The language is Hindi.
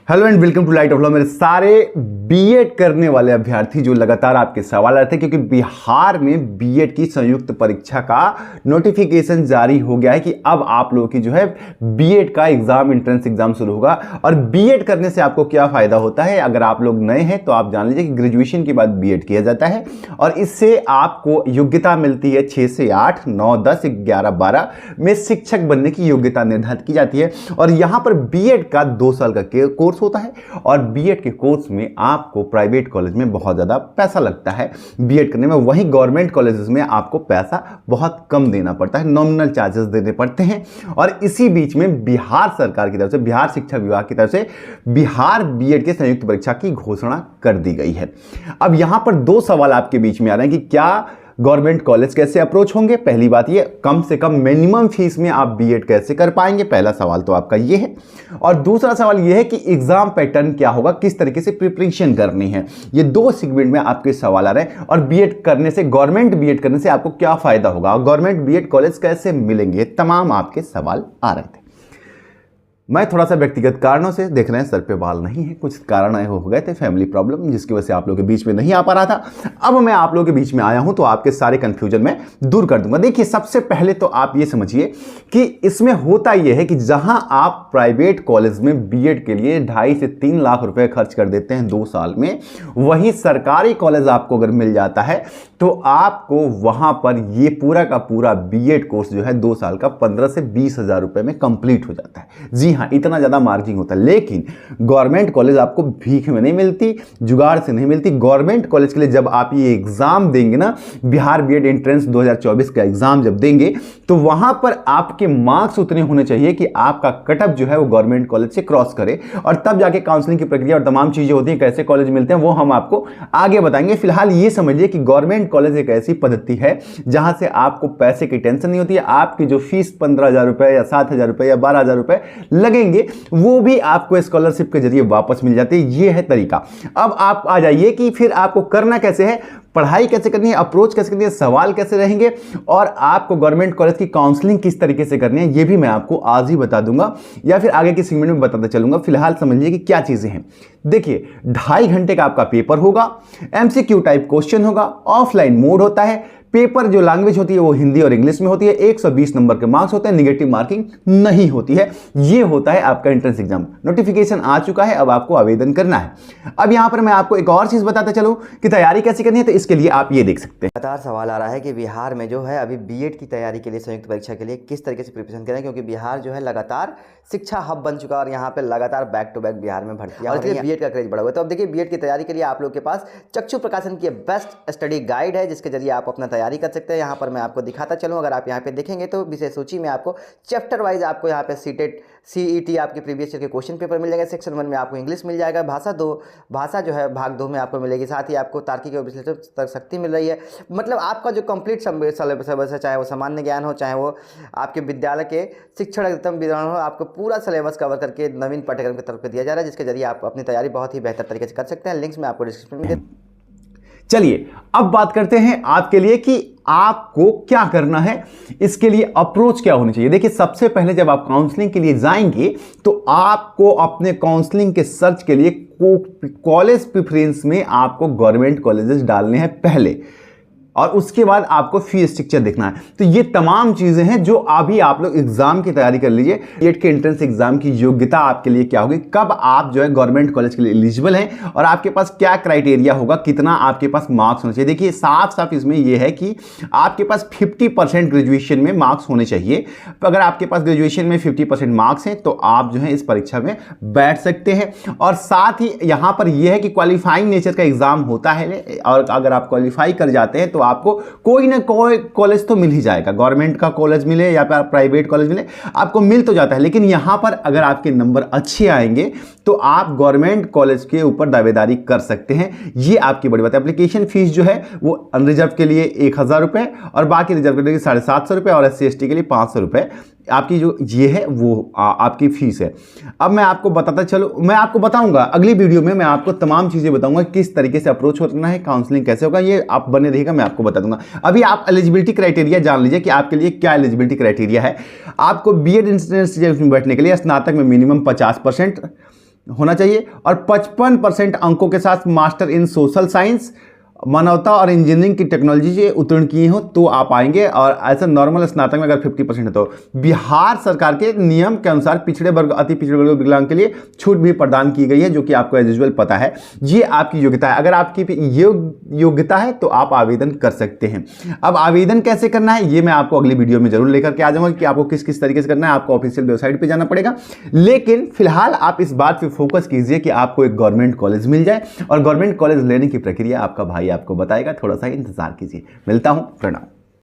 Hello and welcome to light of law. मेरे सारे बीएड करने वाले अभ्यर्थी जो लगातार आपके सवाल आ रहे थे, क्योंकि बिहार में बीएड की संयुक्त परीक्षा का नोटिफिकेशन जारी हो गया है कि अब आप लोगों की जो है बीएड का एग्जाम, एंट्रेंस एग्जाम शुरू होगा। और बीएड करने से आपको क्या फायदा होता है, अगर आप लोग नए हैं तो आप जान लीजिए कि ग्रेजुएशन के बाद बीएड किया जाता है और इससे आपको योग्यता मिलती है 6 से 8, 9, 10, 11, 12 में शिक्षक बनने की योग्यता निर्धारित की जाती है। और यहां पर बीएड का 2 साल का कोर्स होता है और बीएड के कोर्स में आपको प्राइवेट कॉलेज में बहुत ज्यादा पैसा लगता है बीएड करने में, वहीं गवर्नमेंट कॉलेजेस में आपको पैसा बहुत कम देना पड़ता है, नॉमिनल चार्जेस देने पड़ते हैं। और इसी बीच में बिहार सरकार की तरफ से, बिहार शिक्षा विभाग की तरफ से बिहार बीएड के संयुक्त परीक्षा की घोषणा कर दी गई है। अब यहां पर 2 सवाल आपके बीच में आ रहे हैं कि क्या गवर्नमेंट कॉलेज कैसे अप्रोच होंगे। पहली बात ये, कम से कम मिनिमम फीस में आप बीएड कैसे कर पाएंगे, पहला सवाल तो आपका ये है। और दूसरा सवाल ये है कि एग्जाम पैटर्न क्या होगा, किस तरीके से प्रिपरेशन करनी है। ये 2 सेगमेंट में आपके सवाल आ रहे हैं। और बीएड करने से, गवर्नमेंट बीएड करने से आपको क्या फायदा होगा और गवर्नमेंट बीएड कॉलेज कैसे मिलेंगे, तमाम आपके सवाल आ रहे थे। मैं थोड़ा सा व्यक्तिगत कारणों से, देख रहे हैं सर पे बाल नहीं है, कुछ कारण आए हो गए थे, फैमिली प्रॉब्लम, जिसकी वजह से आप लोगों के बीच में नहीं आ पा रहा था। अब मैं आप लोगों के बीच में आया हूं तो आपके सारे कंफ्यूजन में दूर कर दूंगा। देखिए, सबसे पहले तो आप ये समझिए कि इसमें होता यह है कि जहां आप प्राइवेट कॉलेज में बीएड के लिए 2.5 से 3 लाख रुपए खर्च कर देते हैं 2 साल में, वहीं सरकारी कॉलेज आपको अगर मिल जाता है तो आपको वहां पर ये पूरा का पूरा बीएड कोर्स जो है 2 साल का 15 से 20 हजार रुपए में कंप्लीट हो जाता है। जी हाँ, इतना ज्यादा मार्जिन होता है। लेकिन गवर्नमेंट कॉलेज आपको भीख में नहीं मिलती, जुगाड़ से नहीं मिलती। गवर्नमेंट कॉलेज के लिए जब आप ये एग्जाम देंगे ना, बिहार बीएड एंट्रेंस 2024 का एग्जाम जब देंगे, तो वहां पर आपके मार्क्स उतने होने चाहिए कि आपका कटअप जो है वो गवर्नमेंट कॉलेज से क्रॉस करे, और तब जाके काउंसलिंग की प्रक्रिया और तमाम चीजें होती हैं, कैसे कॉलेज मिलते हैं वो हम आपको आगे बताएंगे। फिलहाल ये समझिए कि गवर्नमेंट कॉलेज एक ऐसी पद्धति है जहां से आपको पैसे की टेंशन नहीं होती है। आपकी जो फीस 15,000 रुपए या 7,000 रुपए या 12,000 रुपए लगेंगे, वो भी आपको स्कॉलरशिप के जरिए वापस मिल जाते हैं। ये है तरीका। अब आप आ जाइए कि फिर आपको करना कैसे है, पढ़ाई कैसे करनी है, अप्रोच कैसे करनी है, सवाल कैसे रहेंगे, और आपको गवर्नमेंट कॉलेज की काउंसलिंग किस तरीके से करनी है, ये भी मैं आपको आज ही बता दूंगा या फिर आगे की सेगमेंट में बताता चलूंगा। फिलहाल समझिए कि क्या चीजें हैं। देखिए, 2.5 घंटे का आपका पेपर होगा, एमसीक्यू टाइप क्वेश्चन होगा, ऑफलाइन मोड होता है, पेपर जो लैंग्वेज होती है वो हिंदी और इंग्लिश में होती है, 120 नंबर के मार्क्स होते हैं, नेगेटिव मार्किंग नहीं होती है। ये होता है आपका एंट्रेंस एग्जाम। नोटिफिकेशन आ चुका है, अब आपको आवेदन करना है। अब यहां पर मैं आपको एक और चीज बताता चलूं कि तैयारी कैसे करनी है, तो इसके लिए आप ये देख सकते हैं। लगातार सवाल आ रहा है कि बिहार में जो है अभी बीएड की तैयारी के लिए, संयुक्त परीक्षा के लिए किस तरीके से प्रिपरेशन करें, क्योंकि बिहार जो है लगातार शिक्षा हब बन चुका है और यहाँ पे लगातार बैक टू बैक बिहार में भर्तियां हो रही है, बीएड का क्रेज बढ़ा हुआ है। तो अब देखिए, बीएड की तैयारी के लिए आप लोग के पास चक्षु प्रकाशन की बेस्ट स्टडी गाइड है, जिसके जरिए आप अपना तैयारी कर सकते हैं। यहाँ पर मैं आपको दिखाता चलूँ, अगर आप यहाँ पे देखेंगे तो विषय सूची में आपको चैप्टर वाइज आपको यहाँ पे सीटेट सीईटी आपके प्रीवियस ईयर के क्वेश्चन पेपर मिल जाएगा। सेक्शन 1 में आपको इंग्लिश मिल जाएगा, भाषा जो है भाग 2 में आपको मिलेगी, साथ ही आपको तार्किक और विश्लेषणात्मक शक्ति मिल रही है। मतलब आपका जो कंप्लीट सिलेबस है, चाहे वो सामान्य ज्ञान हो, चाहे वो आपके विद्यालय के शिक्षण एकदम विवरण हो, आपको पूरा सिलेबस कवर करके नवीन पाठ्यक्रम की तरफ दिया जा रहा है, जिसके जरिए आप अपनी तैयारी बहुत ही बेहतर तरीके से कर सकते हैं। लिंक्स मैं आपको डिस्क्रिप्शन में। चलिए अब बात करते हैं आपके लिए कि आपको क्या करना है, इसके लिए अप्रोच क्या होनी चाहिए। देखिए, सबसे पहले जब आप काउंसलिंग के लिए जाएंगे तो आपको अपने काउंसलिंग के सर्च के लिए कॉलेज प्रेफरेंस में आपको गवर्नमेंट कॉलेजेस डालने हैं पहले, और उसके बाद आपको फी स्ट्रक्चर देखना है। तो ये तमाम चीजें हैं जो अभी आप लोग एग्जाम की तैयारी कर लीजिए। बीएड के एंट्रेंस एग्जाम की योग्यता आपके लिए क्या होगी, कब आप जो है गवर्नमेंट कॉलेज के लिए एलिजिबल हैं, और आपके पास क्या क्राइटेरिया होगा, कितना आपके पास मार्क्स होने चाहिए। देखिए, साफ साफ इसमें यह है कि आपके पास 50% ग्रेजुएशन में मार्क्स होने चाहिए। अगर आपके पास ग्रेजुएशन में 50% मार्क्स हैं तो आप जो है इस परीक्षा में बैठ सकते हैं। और साथ ही यहां पर यह है कि क्वालिफाइंग नेचर का एग्जाम होता है, और अगर आप क्वालिफाई कर जाते हैं तो आपको कोई ना कोई कॉलेज तो मिल ही जाएगा, गवर्नमेंट का कॉलेज मिले या फिर प्राइवेट कॉलेज मिले, आपको मिल तो जाता है। लेकिन यहां पर अगर आपके नंबर अच्छे आएंगे तो आप गवर्नमेंट कॉलेज के ऊपर दावेदारी कर सकते हैं। ये आपकी बड़ी बात है। एप्लीकेशन फीस जो है वो अनरिजर्व के लिए 1,000 रुपए और बाकी रिजर्व के लिए 750 रुपए और SC/ST के लिए 500 रुपए आपकी जो ये है वो आपकी फीस है। अब मैं आपको बताता चलो, मैं आपको बताऊंगा अगली वीडियो में, मैं आपको तमाम चीजें बताऊंगा किस तरीके से अप्रोच करना है, काउंसलिंग कैसे होगा, ये आप बने रहिएगा, मैं आपको बता दूंगा। अभी आप एलिजिबिलिटी क्राइटेरिया जान लीजिए कि आपके लिए क्या एलिजिबिलिटी क्राइटेरिया है। आपको बीएड इंस्टीट्यूट में बैठने के लिए स्नातक में मिनिमम 50%, होना चाहिए और 55% अंकों के साथ मास्टर इन सोशल साइंस, मानवता और इंजीनियरिंग की टेक्नोलॉजी से उत्तीर्ण किए हो तो आप आएंगे। और ऐसा नॉर्मल स्नातक में अगर 50% है तो बिहार सरकार के नियम के अनुसार पिछड़े वर्ग, अति पिछड़े वर्ग, विकलांग के लिए छूट भी प्रदान की गई है, जो कि आपको एज यूजुअल पता है। ये आपकी योग्यता है। अगर आपकी योग्यता है तो आप आवेदन कर सकते हैं। अब आवेदन कैसे करना है ये मैं आपको अगली वीडियो में जरूर लेकर के आ जाऊंगा कि आपको किस किस तरीके से करना है। आपको ऑफिशियल वेबसाइट पर जाना पड़ेगा, लेकिन फिलहाल आप इस बात पर फोकस कीजिए कि आपको एक गवर्नमेंट कॉलेज मिल जाए, और गवर्नमेंट कॉलेज लेने की प्रक्रिया आपका भाई आपको बताएगा। थोड़ा सा इंतजार कीजिए। मिलता हूं, प्रणाम।